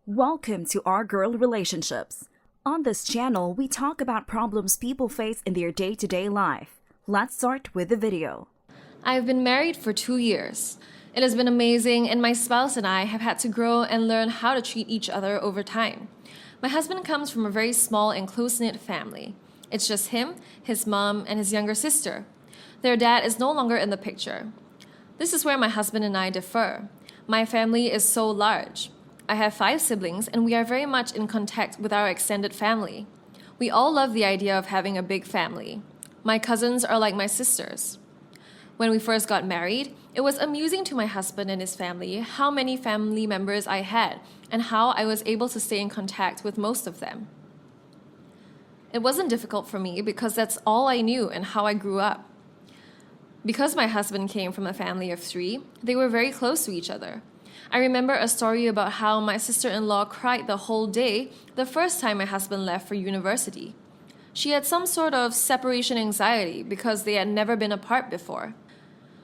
Welcome to Our Girl Relationships. On this channel, we talk about problems people face in their day-to-day life. Let's start with the video. I've been married for 2 years. It has been amazing, and my spouse and I have had to grow and learn how to treat each other over time. My husband comes from a very small and close-knit family. It's just him, his mom, and his younger sister. Their dad is no longer in the picture. This is where my husband and I differ. My family is so large. I have 5 siblings, and we are very much in contact with our extended family. We all love the idea of having a big family. My cousins are like my sisters. When we first got married, it was amusing to my husband and his family how many family members I had and how I was able to stay in contact with most of them. It wasn't difficult for me because that's all I knew and how I grew up. Because my husband came from a family of 3, they were very close to each other. I remember a story about how my sister-in-law cried the whole day the first time my husband left for university. She had some sort of separation anxiety because they had never been apart before.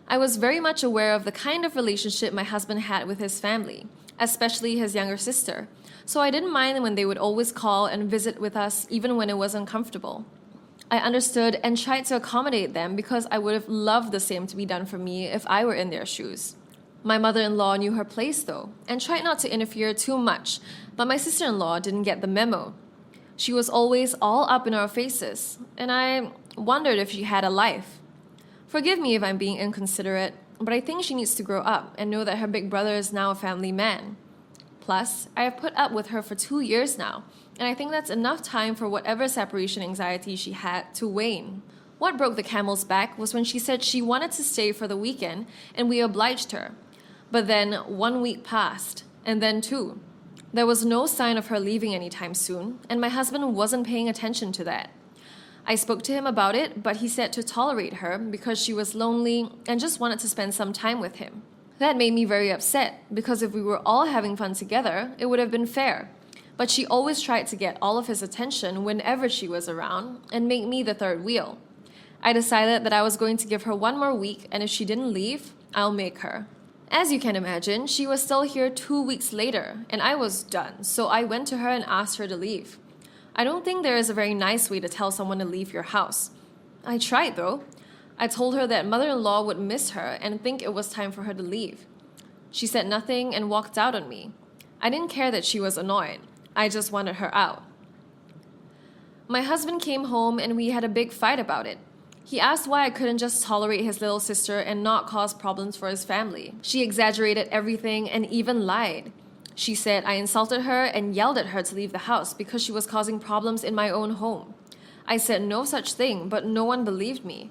I was very much aware of the kind of relationship my husband had with his family, especially his younger sister, so I didn't mind when they would always call and visit with us even when it was uncomfortable. I understood and tried to accommodate them because I would have loved the same to be done for me if I were in their shoes. My mother-in-law knew her place though, and tried not to interfere too much, but my sister-in-law didn't get the memo. She was always all up in our faces, and I wondered if she had a life. Forgive me if I'm being inconsiderate, but I think she needs to grow up and know that her big brother is now a family man. Plus, I have put up with her for 2 years now, and I think that's enough time for whatever separation anxiety she had to wane. What broke the camel's back was when she said she wanted to stay for the weekend, and we obliged her. But then 1 week passed, and then 2. There was no sign of her leaving anytime soon, and my husband wasn't paying attention to that. I spoke to him about it, but he said to tolerate her because she was lonely and just wanted to spend some time with him. That made me very upset, because if we were all having fun together, it would have been fair. But she always tried to get all of his attention whenever she was around and make me the third wheel. I decided that I was going to give her 1 more week, and if she didn't leave, I'll make her. As you can imagine, she was still here 2 weeks later, and I was done, so I went to her and asked her to leave. I don't think there is a very nice way to tell someone to leave your house. I tried though. I told her that mother-in-law would miss her and think it was time for her to leave. She said nothing and walked out on me. I didn't care that she was annoyed. I just wanted her out. My husband came home and we had a big fight about it. He asked why I couldn't just tolerate his little sister and not cause problems for his family. She exaggerated everything and even lied. She said I insulted her and yelled at her to leave the house because she was causing problems in my own home. I said no such thing, but no one believed me.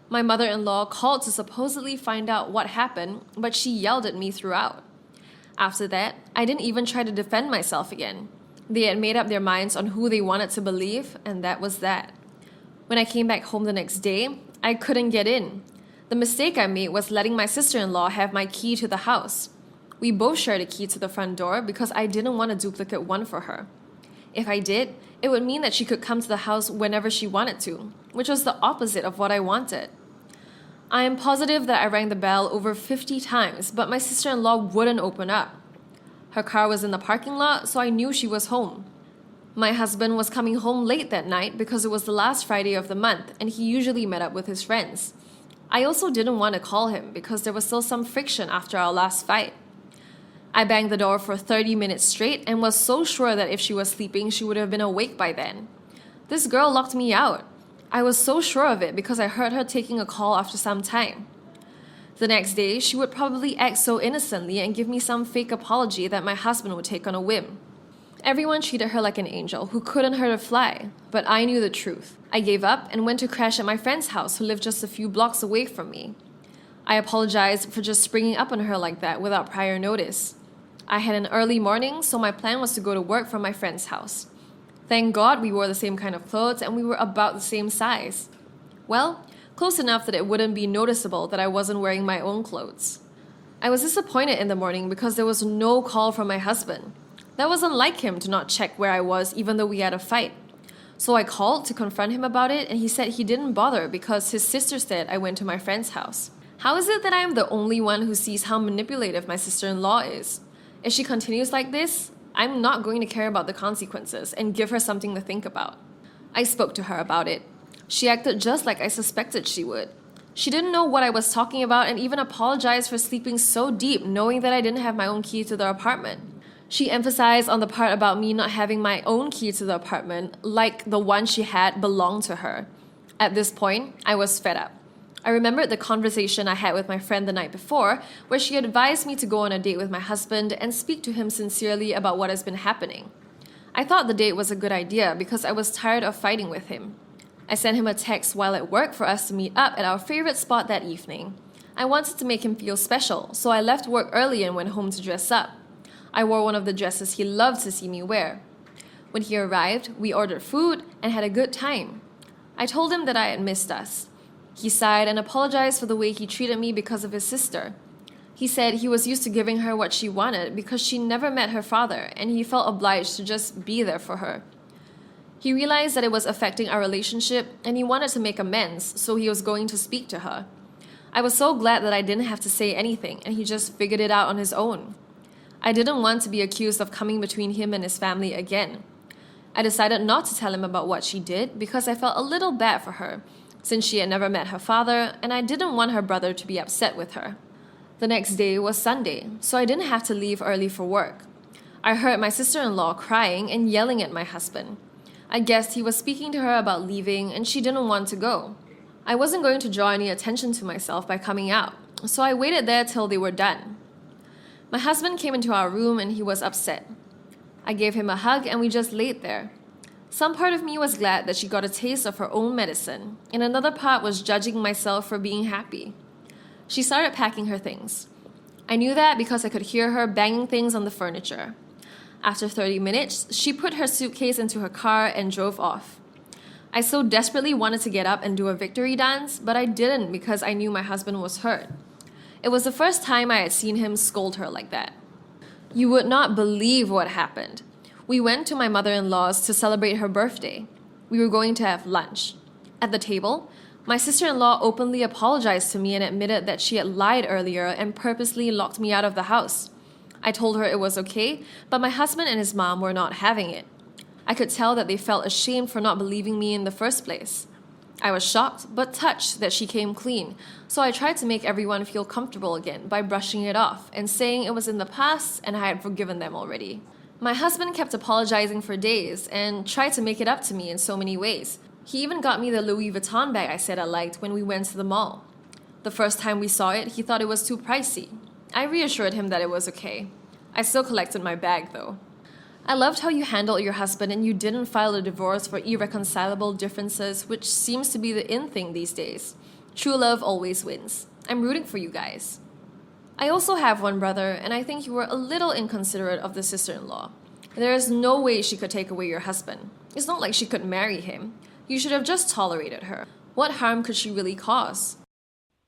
My mother-in-law called to supposedly find out what happened, but she yelled at me throughout. After that, I didn't even try to defend myself again. They had made up their minds on who they wanted to believe, and that was that. When I came back home the next day, I couldn't get in. The mistake I made was letting my sister-in-law have my key to the house. We both shared a key to the front door because I didn't want a duplicate one for her. If I did, it would mean that she could come to the house whenever she wanted to, which was the opposite of what I wanted. I am positive that I rang the bell over 50 times, but my sister-in-law wouldn't open up. Her car was in the parking lot, so I knew she was home. My husband was coming home late that night because it was the last Friday of the month, and he usually met up with his friends. I also didn't want to call him because there was still some friction after our last fight. I banged the door for 30 minutes straight and was so sure that if she was sleeping, she would have been awake by then. This girl locked me out. I was so sure of it because I heard her taking a call after some time. The next day, she would probably act so innocently and give me some fake apology that my husband would take on a whim. Everyone treated her like an angel who couldn't hurt a fly, but I knew the truth. I gave up and went to crash at my friend's house who lived just a few blocks away from me. I apologized for just springing up on her like that without prior notice. I had an early morning, so my plan was to go to work from my friend's house. Thank God we wore the same kind of clothes and we were about the same size. Well, close enough that it wouldn't be noticeable that I wasn't wearing my own clothes. I was disappointed in the morning because there was no call from my husband. That wasn't like him to not check where I was even though we had a fight. So I called to confront him about it and he said he didn't bother because his sister said I went to my friend's house. How is it that I am the only one who sees how manipulative my sister-in-law is? If she continues like this, I'm not going to care about the consequences and give her something to think about. I spoke to her about it. She acted just like I suspected she would. She didn't know what I was talking about and even apologized for sleeping so deep knowing that I didn't have my own key to the apartment. She emphasized on the part about me not having my own key to the apartment, like the one she had belonged to her. At this point, I was fed up. I remembered the conversation I had with my friend the night before, where she advised me to go on a date with my husband and speak to him sincerely about what has been happening. I thought the date was a good idea because I was tired of fighting with him. I sent him a text while at work for us to meet up at our favorite spot that evening. I wanted to make him feel special, so I left work early and went home to dress up. I wore one of the dresses he loved to see me wear. When he arrived, we ordered food and had a good time. I told him that I had missed us. He sighed and apologized for the way he treated me because of his sister. He said he was used to giving her what she wanted because she never met her father and he felt obliged to just be there for her. He realized that it was affecting our relationship and he wanted to make amends, so he was going to speak to her. I was so glad that I didn't have to say anything and he just figured it out on his own. I didn't want to be accused of coming between him and his family again. I decided not to tell him about what she did because I felt a little bad for her, since she had never met her father and I didn't want her brother to be upset with her. The next day was Sunday, so I didn't have to leave early for work. I heard my sister-in-law crying and yelling at my husband. I guessed he was speaking to her about leaving and she didn't want to go. I wasn't going to draw any attention to myself by coming out, so I waited there till they were done. My husband came into our room and he was upset. I gave him a hug and we just laid there. Some part of me was glad that she got a taste of her own medicine, and another part was judging myself for being happy. She started packing her things. I knew that because I could hear her banging things on the furniture. After 30 minutes, she put her suitcase into her car and drove off. I so desperately wanted to get up and do a victory dance, but I didn't because I knew my husband was hurt. It was the first time I had seen him scold her like that. You would not believe what happened. We went to my mother-in-law's to celebrate her birthday. We were going to have lunch. At the table, my sister-in-law openly apologized to me and admitted that she had lied earlier and purposely locked me out of the house. I told her it was okay, but my husband and his mom were not having it. I could tell that they felt ashamed for not believing me in the first place. I was shocked but touched that she came clean, so I tried to make everyone feel comfortable again by brushing it off and saying it was in the past and I had forgiven them already. My husband kept apologizing for days and tried to make it up to me in so many ways. He even got me the Louis Vuitton bag I said I liked when we went to the mall. The first time we saw it, he thought it was too pricey. I reassured him that it was okay. I still collected my bag though. I loved how you handled your husband and you didn't file a divorce for irreconcilable differences, which seems to be the in thing these days. True love always wins. I'm rooting for you guys. I also have one brother, and I think you were a little inconsiderate of the sister-in-law. There is no way she could take away your husband. It's not like she could marry him. You should have just tolerated her. What harm could she really cause?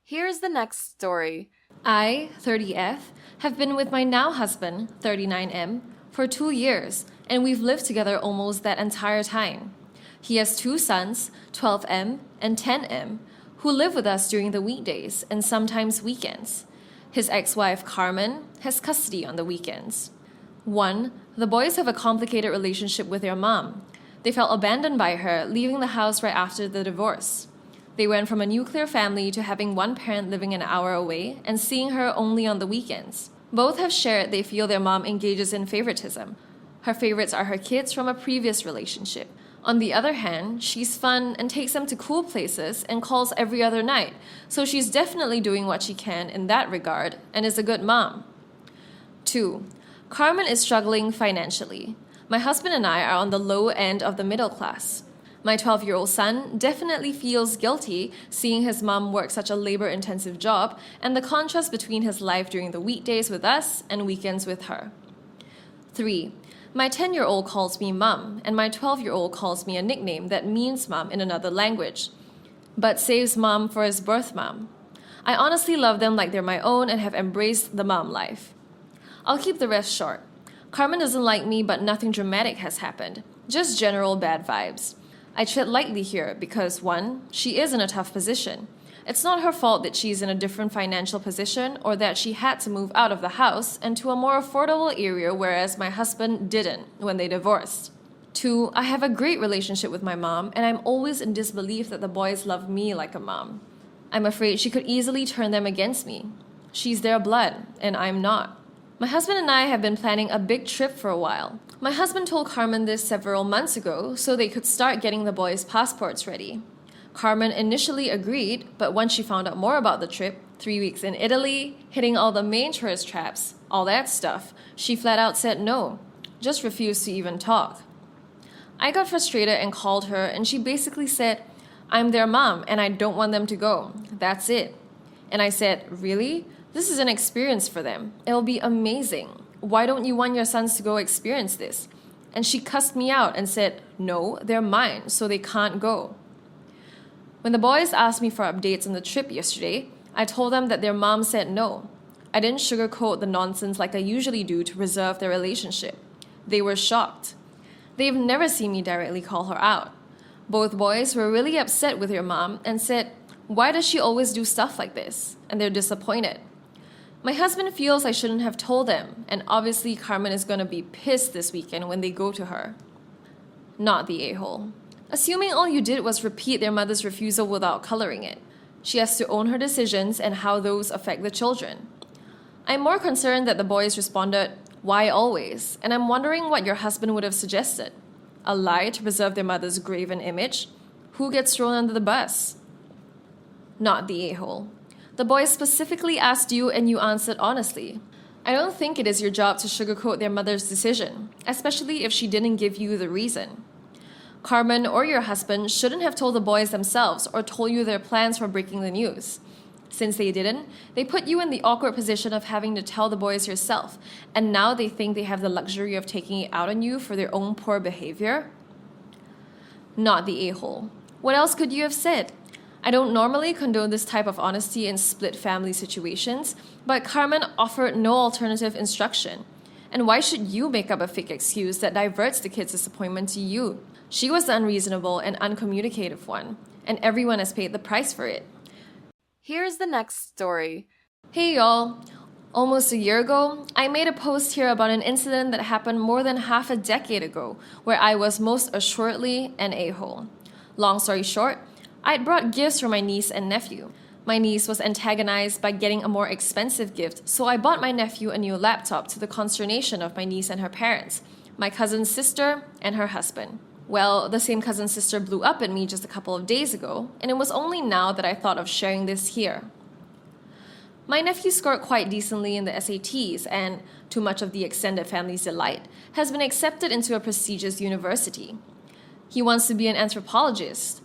Here's the next story. I, 30F, have been with my now husband, 39M, for 2 years, and we've lived together almost that entire time. He has 2 sons, 12M and 10M, who live with us during the weekdays and sometimes weekends. His ex-wife, Carmen, has custody on the weekends. 1. The boys have a complicated relationship with their mom. They felt abandoned by her, leaving the house right after the divorce. They went from a nuclear family to having one parent living an hour away and seeing her only on the weekends. Both have shared they feel their mom engages in favoritism. Her favorites are her kids from a previous relationship. On the other hand, she's fun and takes them to cool places and calls every other night, so she's definitely doing what she can in that regard and is a good mom. 2. Carmen is struggling financially. My husband and I are on the low end of the middle class. My 12-year-old son definitely feels guilty seeing his mom work such a labor-intensive job and the contrast between his life during the weekdays with us and weekends with her. 3. My 10-year-old calls me mom, and my 12-year-old calls me a nickname that means mom in another language, but saves mom for his birth mom. I honestly love them like they're my own and have embraced the mom life. I'll keep the rest short. Carmen doesn't like me, but nothing dramatic has happened. Just general bad vibes. I tread lightly here because 1, she is in a tough position. It's not her fault that she's in a different financial position or that she had to move out of the house and to a more affordable area, whereas my husband didn't when they divorced. 2, I have a great relationship with my mom, and I'm always in disbelief that the boys love me like a mom. I'm afraid she could easily turn them against me. She's their blood, and I'm not. My husband and I have been planning a big trip for a while. My husband told Carmen this several months ago so they could start getting the boys' passports ready. Carmen initially agreed, but once she found out more about the trip, 3 weeks in Italy, hitting all the main tourist traps, all that stuff, she flat out said no, just refused to even talk. I got frustrated and called her, and she basically said, "I'm their mom and I don't want them to go. That's it." And I said, "Really? This is an experience for them. It'll be amazing. Why don't you want your sons to go experience this?" And she cussed me out and said, "No, they're mine, so they can't go." When the boys asked me for updates on the trip yesterday, I told them that their mom said no. I didn't sugarcoat the nonsense like I usually do to preserve their relationship. They were shocked. They've never seen me directly call her out. Both boys were really upset with your mom and said, "Why does she always do stuff like this?" And they're disappointed. My husband feels I shouldn't have told them, and obviously Carmen is going to be pissed this weekend when they go to her. Not the a-hole. Assuming all you did was repeat their mother's refusal without coloring it. She has to own her decisions and how those affect the children. I'm more concerned that the boys responded, "Why always?" And I'm wondering what your husband would have suggested. A lie to preserve their mother's graven image? Who gets thrown under the bus? Not the a-hole. The boys specifically asked you and you answered honestly. I don't think it is your job to sugarcoat their mother's decision, especially if she didn't give you the reason. Carmen or your husband shouldn't have told the boys themselves or told you their plans for breaking the news. Since they didn't, they put you in the awkward position of having to tell the boys yourself, and now they think they have the luxury of taking it out on you for their own poor behavior? Not the a-hole. What else could you have said? I don't normally condone this type of honesty in split family situations, but Carmen offered no alternative instruction. And why should you make up a fake excuse that diverts the kid's disappointment to you? She was the unreasonable and uncommunicative one, and everyone has paid the price for it. Here's the next story. Hey y'all! Almost a year ago, I made a post here about an incident that happened more than half a decade ago, where I was most assuredly an a-hole. Long story short, I'd brought gifts for my niece and nephew. My niece was antagonized by getting a more expensive gift, so I bought my nephew a new laptop to the consternation of my niece and her parents, my cousin's sister, and her husband. Well, the same cousin's sister blew up at me just a couple of days ago, and it was only now that I thought of sharing this here. My nephew scored quite decently in the SATs and, to much of the extended family's delight, has been accepted into a prestigious university. He wants to be an anthropologist.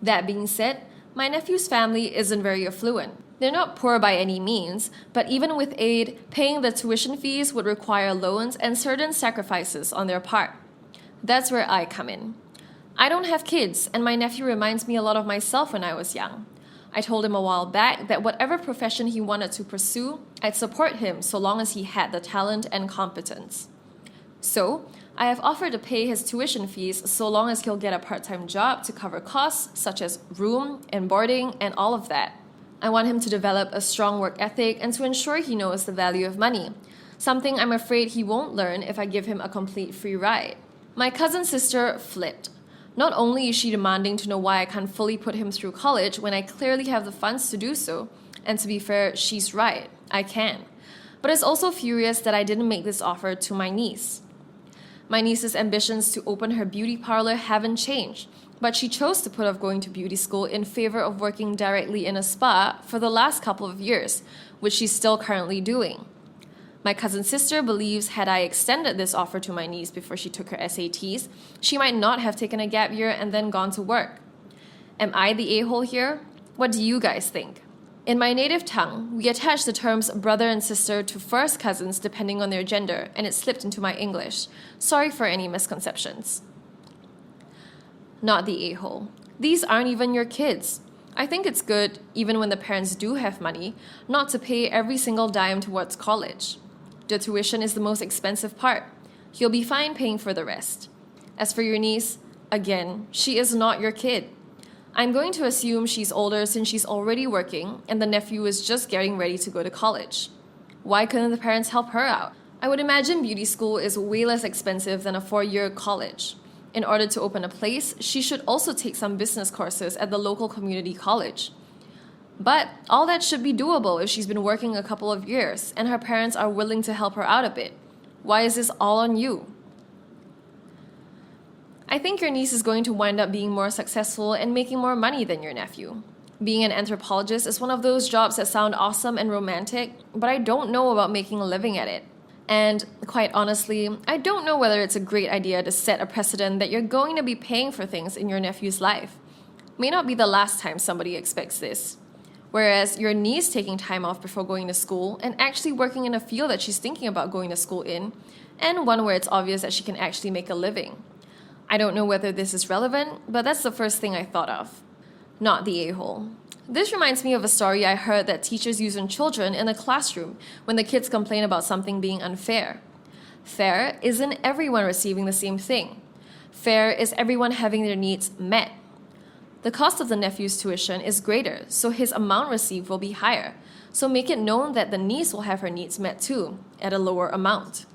That being said, my nephew's family isn't very affluent. They're not poor by any means, but even with aid, paying the tuition fees would require loans and certain sacrifices on their part. That's where I come in. I don't have kids, and my nephew reminds me a lot of myself when I was young. I told him a while back that whatever profession he wanted to pursue, I'd support him so long as he had the talent and competence. So, I have offered to pay his tuition fees so long as he'll get a part-time job to cover costs such as room and boarding and all of that. I want him to develop a strong work ethic and to ensure he knows the value of money, something I'm afraid he won't learn if I give him a complete free ride. My cousin's sister flipped. Not only is she demanding to know why I can't fully put him through college when I clearly have the funds to do so, and to be fair, she's right, I can, but is also furious that I didn't make this offer to my niece. My niece's ambitions to open her beauty parlor haven't changed, but she chose to put off going to beauty school in favor of working directly in a spa for the last couple of years, which she's still currently doing. My cousin's sister believes had I extended this offer to my niece before she took her SATs, she might not have taken a gap year and then gone to work. Am I the a-hole here? What do you guys think? In my native tongue, we attach the terms brother and sister to first cousins depending on their gender, and it slipped into my English. Sorry for any misconceptions. Not the a-hole. These aren't even your kids. I think it's good, even when the parents do have money, not to pay every single dime towards college. The tuition is the most expensive part. You'll be fine paying for the rest. As for your niece, again, she is not your kid. I'm going to assume she's older since she's already working and the nephew is just getting ready to go to college. Why couldn't the parents help her out? I would imagine beauty school is way less expensive than a 4-year college. In order to open a place, she should also take some business courses at the local community college. But all that should be doable if she's been working a couple of years and her parents are willing to help her out a bit. Why is this all on you? I think your niece is going to wind up being more successful and making more money than your nephew. Being an anthropologist is one of those jobs that sound awesome and romantic, but I don't know about making a living at it. And quite honestly, I don't know whether it's a great idea to set a precedent that you're going to be paying for things in your nephew's life. May not be the last time somebody expects this. Whereas your niece taking time off before going to school and actually working in a field that she's thinking about going to school in, and one where it's obvious that she can actually make a living. I don't know whether this is relevant, but that's the first thing I thought of. Not the a-hole. This reminds me of a story I heard that teachers use on children in a classroom when the kids complain about something being unfair. Fair isn't everyone receiving the same thing. Fair is everyone having their needs met. The cost of the nephew's tuition is greater, so his amount received will be higher. So make it known that the niece will have her needs met too, at a lower amount.